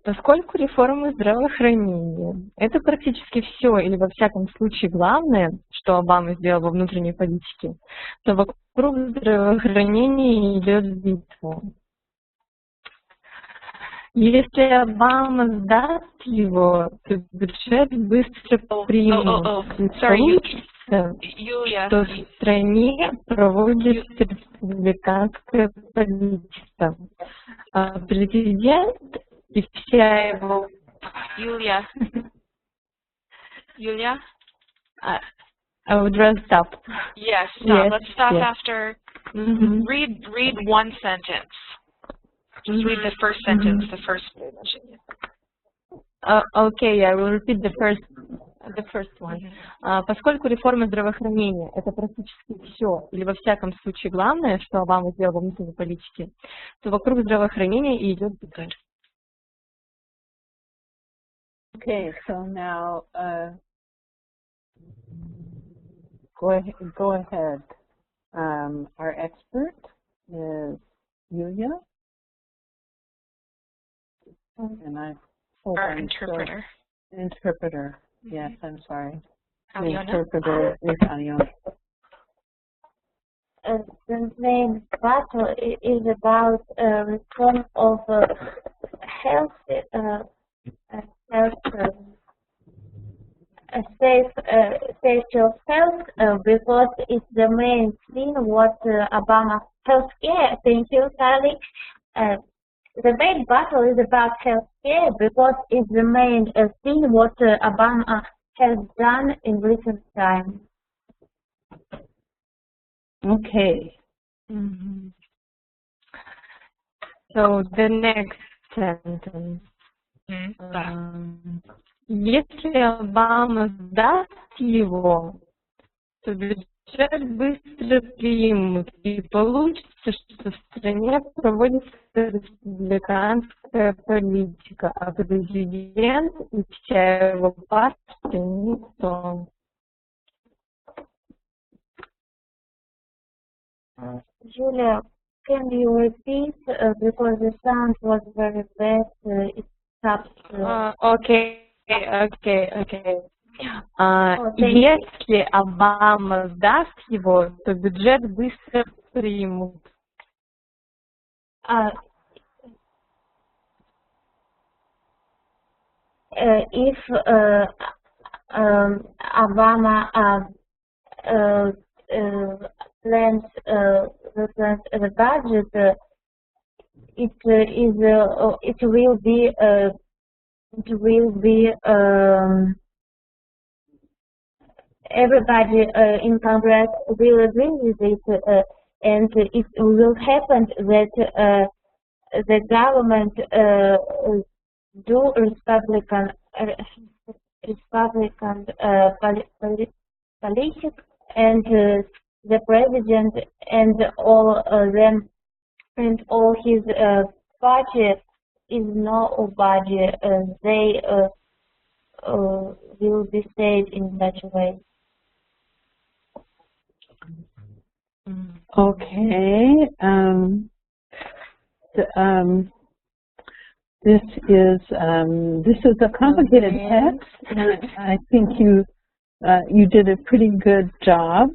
Поскольку реформы здравоохранения – это практически все, или во всяком случае главное, что Обама сделал во внутренней политике, то вокруг здравоохранения идет битва. Если Обама сдаст его, то бюджет быстро примут. Что в стране проводится республиканская политика. Президент и вся его... Yulia? I would rather stop. Yes, stop. Yes, Let's stop yes. after. Read one sentence. Just read the first sentence, the first mention. Okay, I will repeat the first one. Поскольку реформа здравоохранения – это практически все, или во всяком случае главное, что Обама сделал во внутренней политике, то вокруг здравоохранения и идет битва. Okay, so now go ahead. Our expert is Yulia. And our interpreter. Interpreter. Yes, I'm sorry. Alyona. The interpreter is Alyona. The main battle is about reform of health, safety of health, because it's the main thing what Obama healthcare. Thank you, Charlie. The main battle is about healthcare because it's the main thing what Obama has done in recent times. Okay. So the next sentence. Если Обама сдаст его, то бюджет быстро примут, и получится, что в стране проводится республиканская политика, а президент и вся его партия никто. Julia, can you repeat because the sound was very bad? It stopped. Okay. Если Обама сдаст его, то бюджет быстро примут. If Obama plans the budget, it will be everybody in Congress will agree with it, and it will happen that the government do Republican politics, and the president and all them and all his budget is no budget. They will be saved in such a way. Okay. This is a complicated text, and I think you did a pretty good job.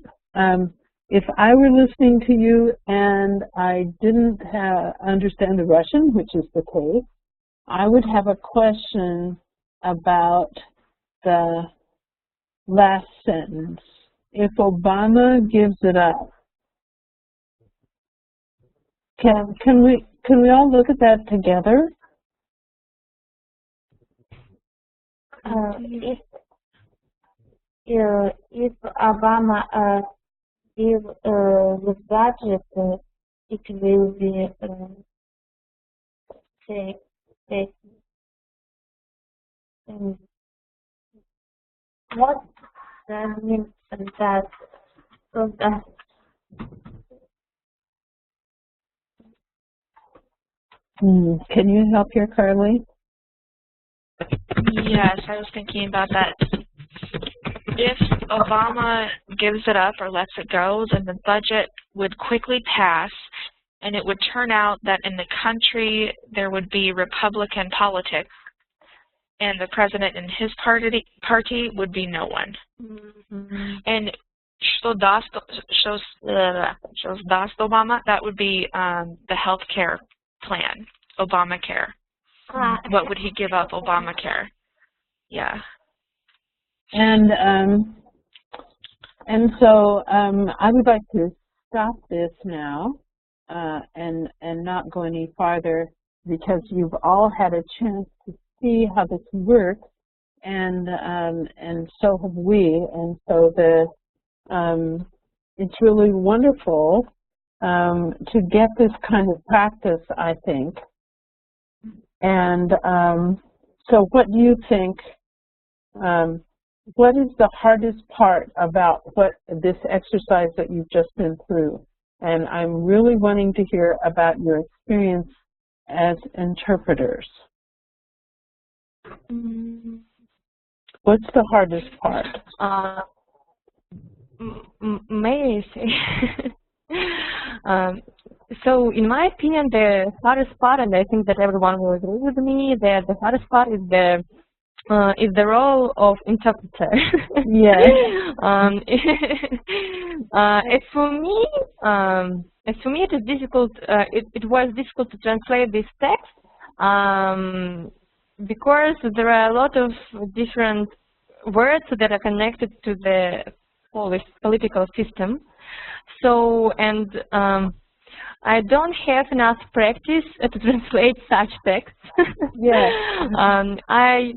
If I were listening to you and I didn't understand the Russian, which is the case, I would have a question about the last sentence. If Obama gives it up, can we all look at that together? If Obama give the budget, it will be safe. And what that means that Can you help here, Carly? Yes, I was thinking about that. If Obama gives it up or lets it go, then the budget would quickly pass, and it would turn out that in the country there would be Republican politics, and the president and his party would be no one. And shows Obama, that would be the health care plan, Obamacare. What would he give up? Obamacare. Yeah. And so I would like to stop this now and not go any farther, because you've all had a chance to see how this works, and so have we, and so it's really wonderful to get this kind of practice, I think. And so what do you think, what is the hardest part about this exercise that you've just been through? And I'm really wanting to hear about your experience as interpreters. What's the hardest part? May I say? So, in my opinion, the hardest part, and I think that everyone will agree with me, that the hardest part is the role of interpreter. Yes. For me, it is difficult. It was difficult to translate this text because there are a lot of different words that are connected to the Polish political system. So, and I don't have enough practice to translate such texts. Yes. I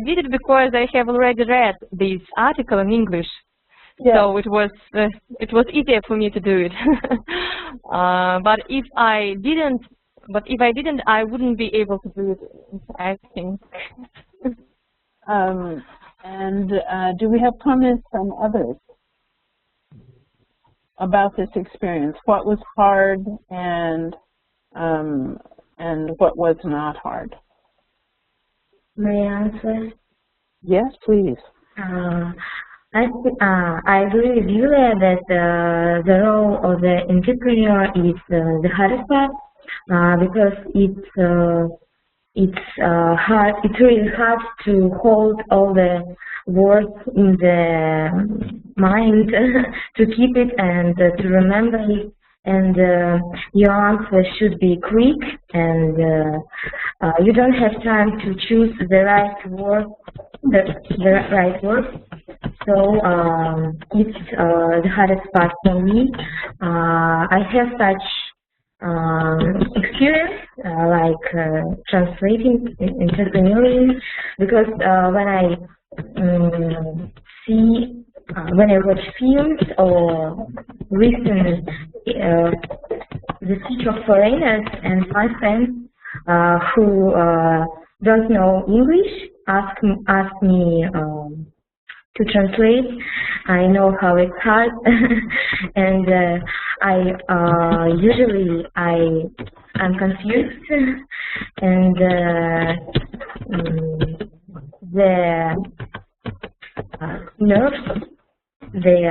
did it because I have already read this article in English, yes. So it was easier for me to do it. But if I didn't, I wouldn't be able to do it, I think. Do we have comments from others about this experience? What was hard and what was not hard? May I answer? Yes, please. I agree with Julia that the role of the entrepreneur is the hardest part because it's hard. It's really hard to hold all the words in the mind, to keep it and to remember it. And your answer should be quick, and you don't have time to choose the right word. The right word. So it's the hardest part for me. I have such experience, like translating, entrepreneuring, because when I when I watch films or listen the speech of foreigners and my friends, who don't know English ask me to translate. I know how it's hard, and I'm confused, and the nerves, they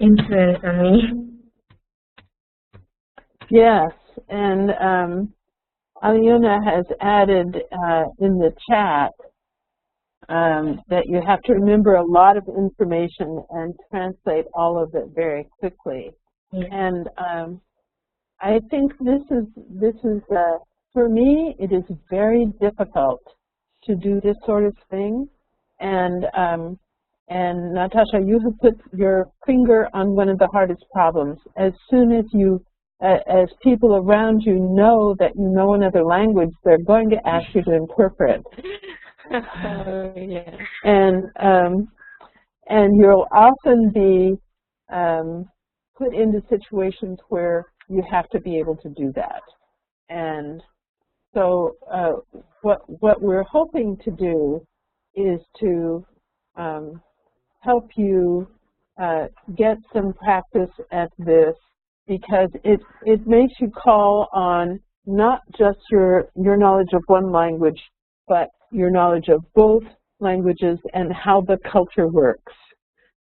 influence on me. Yes, and Alyona has added in the chat that you have to remember a lot of information and translate all of it very quickly. Yeah. And I think this is for me, it is very difficult to do this sort of thing. And Natasha, you have put your finger on one of the hardest problems. As soon as as people around you know that you know another language, they're going to ask you to interpret. Yeah. And you'll often be put into situations where you have to be able to do that. And so what we're hoping to do is to help you get some practice at this, because it makes you call on not just your knowledge of one language, but your knowledge of both languages and how the culture works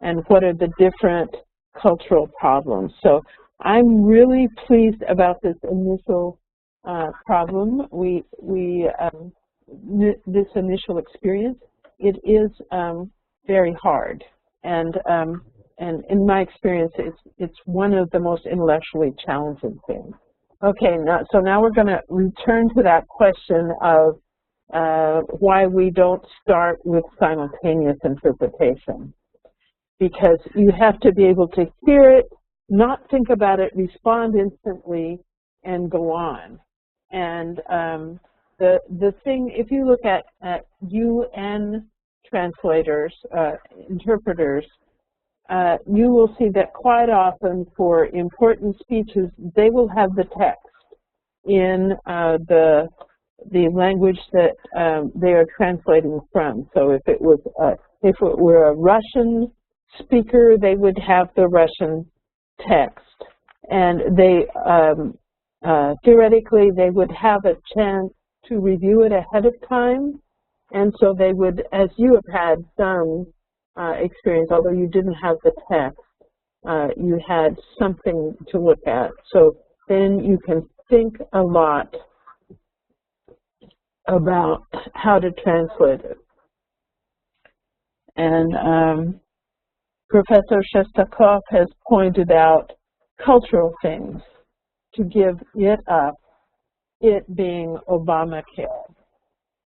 and what are the different cultural problems. So I'm really pleased about this initial problem. This initial experience, it is very hard, and in my experience, it's one of the most intellectually challenging things. Okay, so now we're going to return to that question of why we don't start with simultaneous interpretation. Because you have to be able to hear it, not think about it, respond instantly, and go on. And the thing, if you look at UN translators, interpreters, you will see that quite often for important speeches, they will have the text in the language that they are translating from. So if it were a Russian speaker, they would have the Russian text, and they theoretically they would have a chance to review it ahead of time, and so they would, as you have had some experience, although you didn't have the text, you had something to look at. So then you can think a lot about how to translate it. And Professor Shestakov has pointed out cultural things to give it up, it being Obamacare.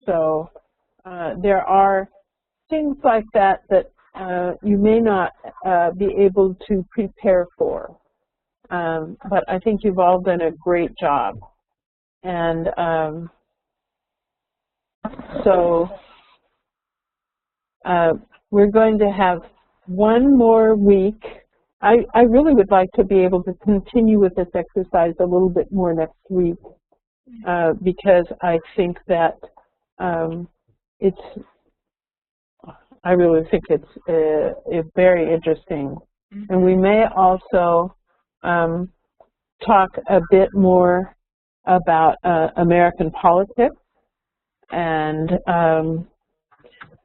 So there are things like that that you may not be able to prepare for. But I think you've all done a great job. And so we're going to have one more week. I really would like to be able to continue with this exercise a little bit more next week, because I think that I really think it's very interesting. And we may also talk a bit more about American politics. And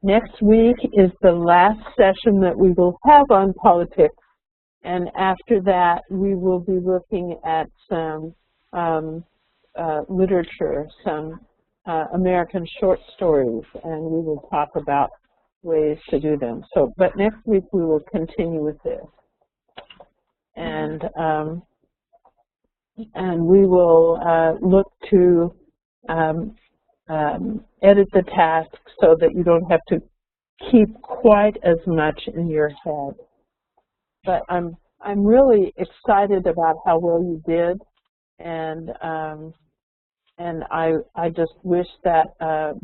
next week is the last session that we will have on politics. And after that, we will be looking at some literature, some American short stories, and we will talk about ways to do them. So, but next week we will continue with this. And we will look to edit the task so that you don't have to keep quite as much in your head. But I'm really excited about how well you did, and I just wish that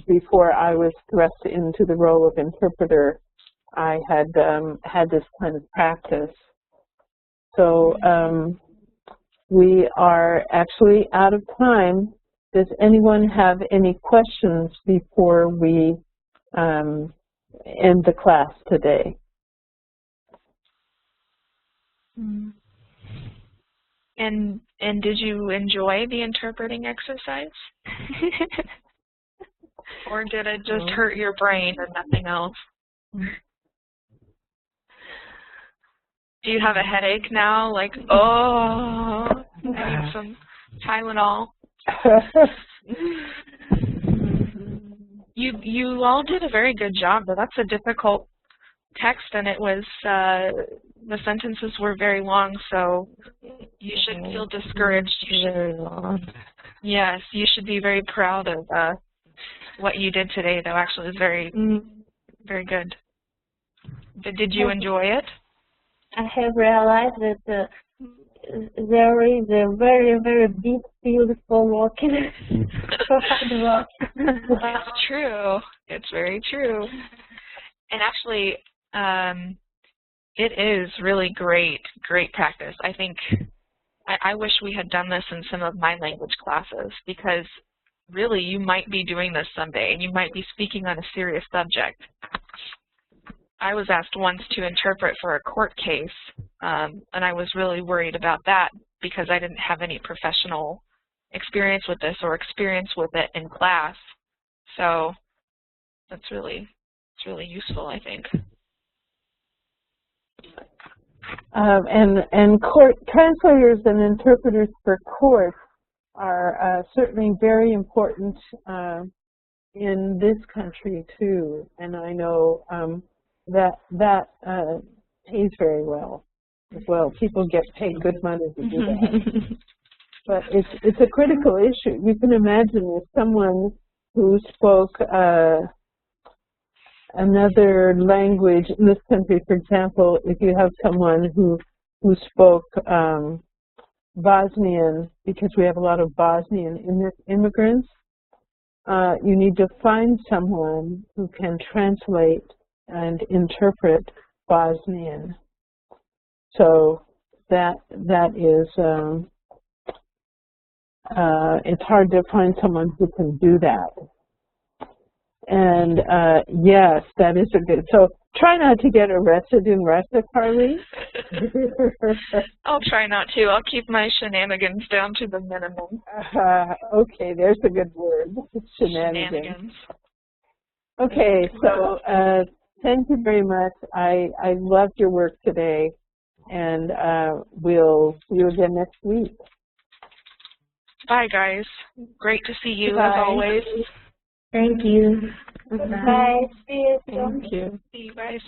before I was thrust into the role of interpreter, I had had this kind of practice. So we are actually out of time. Does anyone have any questions before we end the class today? And did you enjoy the interpreting exercise? Or did it just hurt your brain and nothing else? Do you have a headache now? Like, oh, I need some Tylenol. You all did a very good job, but that's a difficult text, and it was the sentences were very long, so you shouldn't feel discouraged. Very long. Yes, you should be very proud of what you did today, though. Actually, it was very, very good. Did you enjoy it? I have realized that there is a very, very big field for walking, for hard work. It's true. It's very true. And actually, it is really great practice. I think I wish we had done this in some of my language classes, because really you might be doing this someday and you might be speaking on a serious subject. I was asked once to interpret for a court case, and I was really worried about that because I didn't have any professional experience with this or experience with it in class. So it's really useful, I think. And court translators and interpreters for court are certainly very important in this country too, and I know that pays very well as well. People get paid good money to do that. But it's a critical issue. You can imagine if someone who spoke another language in this country, for example, if you have someone who spoke Bosnian, because we have a lot of Bosnian immigrants, you need to find someone who can translate and interpret Bosnian. So that is it's hard to find someone who can do that. And yes, that is a good. So try not to get arrested in Russia, Carly. I'll try not to. I'll keep my shenanigans down to the minimum. Okay, there's a good word. Shenanigans. Okay, so thank you very much. I loved your work today, and we'll see you again next week. Bye, guys. Great to see you, Bye. as always. Thank you. Bye. See you soon. Thank you. See you guys.